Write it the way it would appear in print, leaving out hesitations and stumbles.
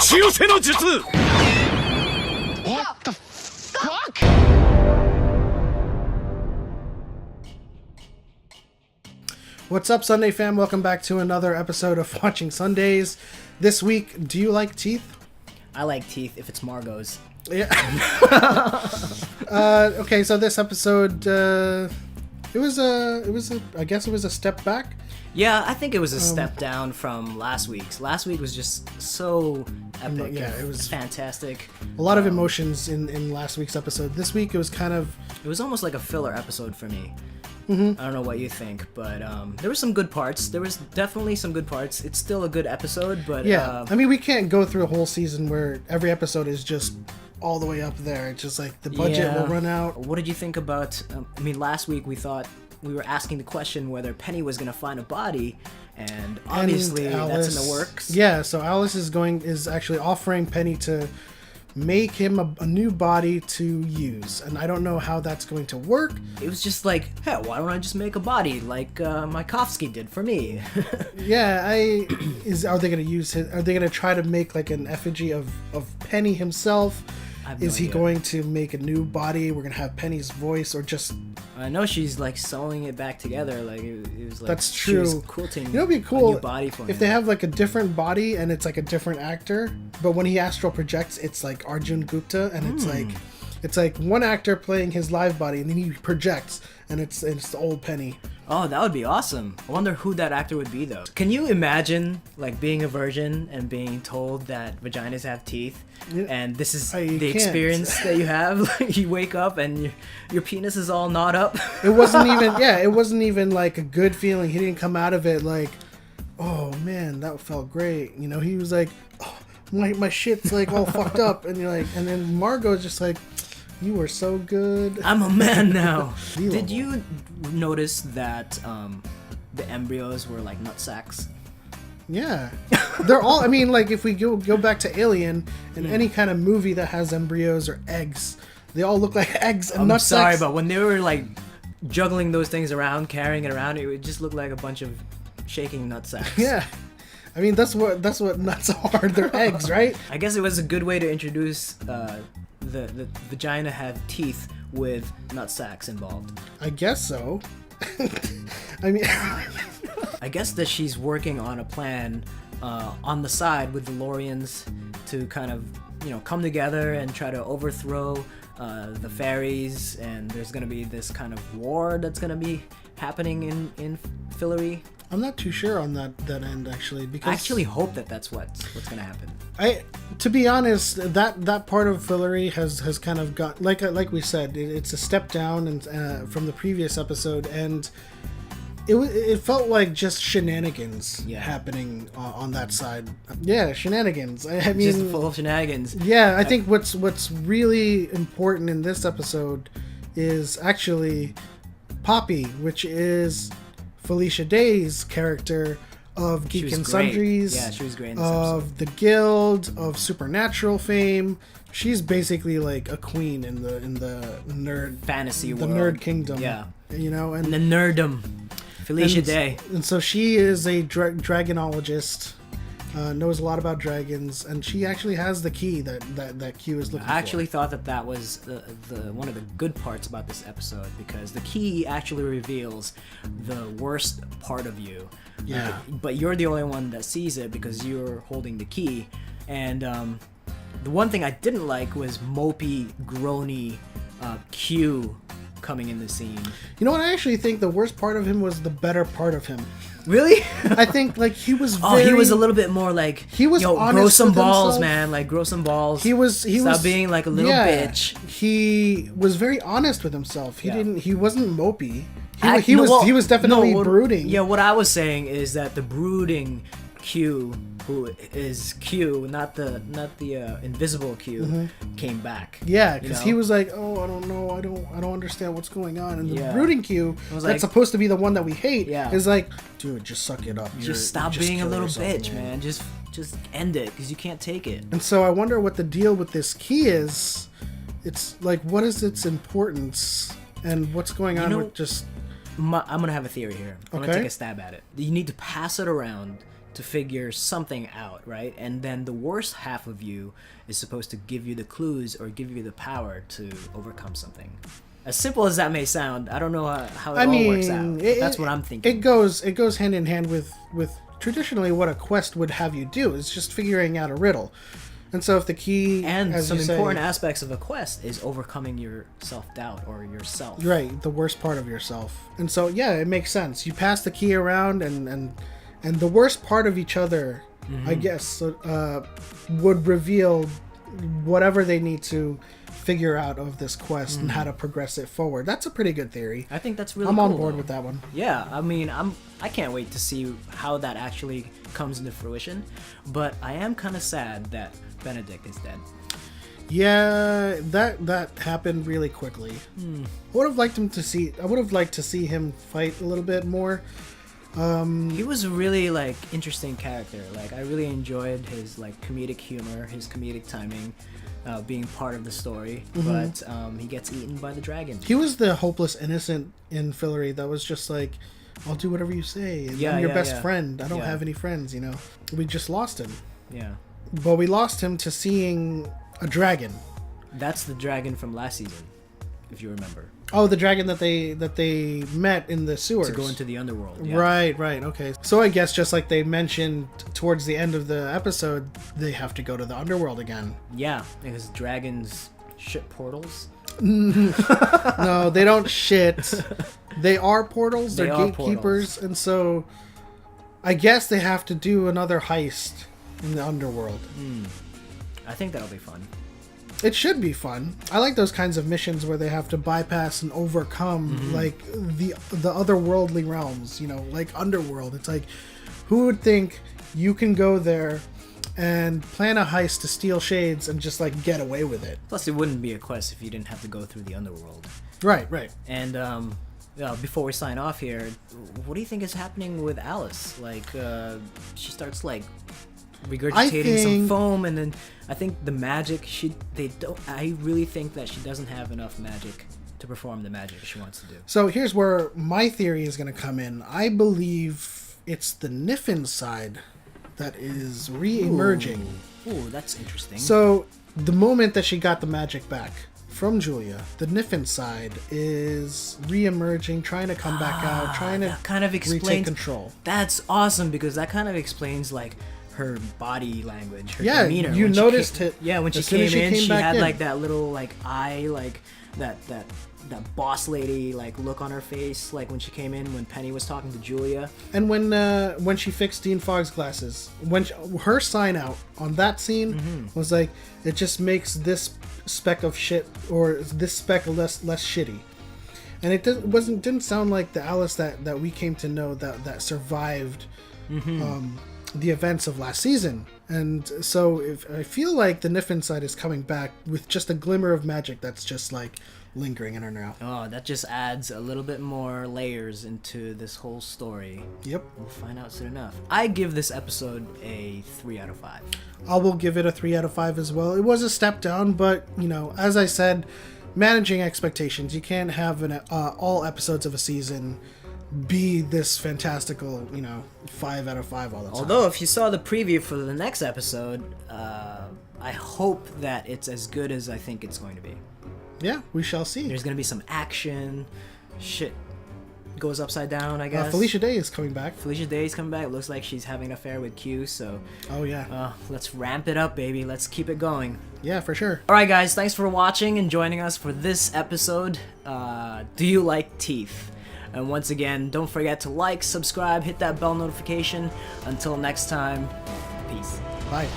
What the fuck? What's up, Sunday fam? Welcome back to another episode of Watching Sundays. This week, do you like teeth? I like teeth if it's Margot's. Yeah. Okay, so this episode, I guess it was a step back. Yeah, I think it was a step down from last week's. Last week was just so epic. Yeah, it was fantastic. A lot of emotions in last week's episode. This week, it was kind of... It was almost like a filler episode for me. Mm-hmm. I don't know what you think, but there were some good parts. There was definitely some good parts. It's still a good episode, but... Yeah, I mean, we can't go through a whole season where every episode is just all the way up there. It's just like the budget will run out. What did you think about... last week we thought... We were asking the question whether Penny was going to find a body, and obviously that's in the works. Yeah, so Alice is actually offering Penny to make him a new body to use, and I don't know how that's going to work. It was just like, hey, why don't I just make a body like Mykovsky did for me? Yeah, are they going to use his? Are they going to try to make like an effigy of Penny himself? Is he going to make a new body? We're gonna have Penny's voice, or just... I know she's like sewing it back together. Like it was like that's she true. was quilting. It'd be cool a new body for if they have like a different body and it's like a different actor, but when he astral projects, it's like Arjun Gupta, and it's like one actor playing his live body, and then he projects, and it's the old Penny. Oh, that would be awesome. I wonder who that actor would be, though. Can you imagine, like, being a virgin and being told that vaginas have teeth, and this is the experience that you have? Like, you wake up and your penis is all gnawed up. It wasn't even like a good feeling. He didn't come out of it like, oh man, that felt great. You know, he was like, oh, my shit's like all fucked up, and you're like, and then Margot's just like, you were so good. I'm a man now. Did you notice that the embryos were like nut sacks? Yeah. They're all, I mean, like if we go back to Alien, in any kind of movie that has embryos or eggs, they all look like eggs and nut sacks. I'm sorry, but when they were like juggling those things around, carrying it around, it would just look like a bunch of shaking nut sacks. Yeah. I mean, that's what nuts are. They're eggs, right? I guess it was a good way to introduce the vagina had teeth with nut sacks involved. I guess so. I mean, I guess that she's working on a plan on the side with the Lorians to kind of, come together and try to overthrow the fairies, and there's going to be this kind of war that's going to be happening in Fillory. I'm not too sure on that end, actually, because I actually hope that that's what's going to happen. To be honest, that part of Fillory has kind of got like we said, it's a step down and from the previous episode, and it felt like just shenanigans happening on that side. Yeah, shenanigans. I mean, just full of shenanigans. Yeah, I think what's really important in this episode is actually Poppy, which is Felicia Day's character of Geek and Sundries. Yeah, she was great in this of episode. the Guild, of Supernatural fame. She's basically like a queen in the nerd fantasy world, the nerd kingdom. Yeah, and the nerddom. Felicia Day. And so she is a dragonologist. Knows a lot about dragons, and she actually has the key that Q is looking for. I actually thought that was the one of the good parts about this episode, because the key actually reveals the worst part of you. Yeah. But you're the only one that sees it because you're holding the key. And the one thing I didn't like was mopey, groany Q coming in the scene. You know what? I actually think the worst part of him was the better part of him. Really? I think like he was he was a little bit more like, he was honest grow some with balls, himself. Man, like grow some balls. He was Stop being like a little bitch. He was very honest with himself. He wasn't mopey. He was was definitely brooding. Yeah, what I was saying is that the brooding Q, who is Q, not the invisible Q, came back. Yeah, because he was like, "Oh, I don't know, I don't understand what's going on." And the brooding Q, that's like, supposed to be the one that we hate, is like, "Dude, just suck it up. Just stop being a little bitch, man. Just end it, because you can't take it." And so I wonder what the deal with this key is. It's like, what is its importance, and what's going on with just... I'm gonna have a theory here. I'm gonna take a stab at it. You need to pass it around to figure something out, right? And then the worst half of you is supposed to give you the clues or give you the power to overcome something. As simple as that may sound, I don't know how it all works out. That's what I'm thinking. It goes hand in hand with traditionally what a quest would have you do. It's just figuring out a riddle. And so if the key... And as some you say, important aspects of a quest is overcoming your self-doubt or yourself. Right, the worst part of yourself. And so, yeah, it makes sense. You pass the key around, and the worst part of each other, I guess, would reveal whatever they need to figure out of this quest and how to progress it forward. That's a pretty good theory. I think that's really I'm cool, on board though. with that one. Yeah, I mean, I can't wait to see how that actually comes into fruition. But I am kind of sad that Benedict is dead. Yeah, that happened really quickly. I would have liked to see him fight a little bit more. He was a really like interesting character. Like I really enjoyed his like comedic humor, his comedic timing, being part of the story. But he gets eaten by the dragon. He was the hopeless innocent in Fillory that was just like, I'll do whatever you say. I'm your best friend. I don't have any friends, you know. We just lost him. Yeah. But we lost him to seeing a dragon. That's the dragon from last season, if you remember. Oh, the dragon that they met in the sewers. To go into the underworld. Yeah. Right, okay. So I guess just like they mentioned towards the end of the episode, they have to go to the underworld again. Yeah, because dragons shit portals. No, they don't shit. They are portals. They're gatekeepers. And so I guess they have to do another heist in the underworld. I think that'll be fun. It should be fun. I like those kinds of missions where they have to bypass and overcome like the otherworldly realms, you know, like Underworld. It's like, who would think you can go there and plan a heist to steal shades and just like get away with it? Plus, it wouldn't be a quest if you didn't have to go through the underworld. Right. And before we sign off here, what do you think is happening with Alice? Like, she starts like regurgitating some foam, and then I think the magic I really think that she doesn't have enough magic to perform the magic she wants to do. So here's where my theory is going to come in. I believe it's the Niffin side that is re-emerging. Ooh, that's interesting. So the moment that she got the magic back from Julia, the Niffin side is re-emerging, trying to come back out, trying to kind of retake control. That's awesome, because that kind of explains like her body language, her Yeah, demeanor. you noticed it. Yeah, when she as soon came as she in, came she back had in. like that little like eye, like that boss lady like look on her face, like when she came in when Penny was talking to Julia. And when she fixed Dean Fogg's glasses, her sign out on that scene was like, it just makes this speck of shit, or this speck less shitty. And it didn't sound like the Alice that we came to know that survived the events of last season. And so if I feel like the Niffin side is coming back with just a glimmer of magic that's just like lingering in her now. Oh, that just adds a little bit more layers into this whole story. Yep. We'll find out soon enough. I give this episode a 3 out of 5. I will give it a 3 out of 5 as well. It was a step down, but you know, as I said, managing expectations. You can't have all episodes of a season be this fantastical, 5 out of 5 all the time. Although, if you saw the preview for the next episode, I hope that it's as good as I think it's going to be. Yeah, we shall see. There's going to be some action. Shit goes upside down, I guess. Felicia Day is coming back. Felicia Day is coming back. It looks like she's having an affair with Q, so... Oh, yeah. Let's ramp it up, baby. Let's keep it going. Yeah, for sure. Alright, guys. Thanks for watching and joining us for this episode. Do you like teeth? And once again, don't forget to like, subscribe, hit that bell notification. Until next time, peace. Bye.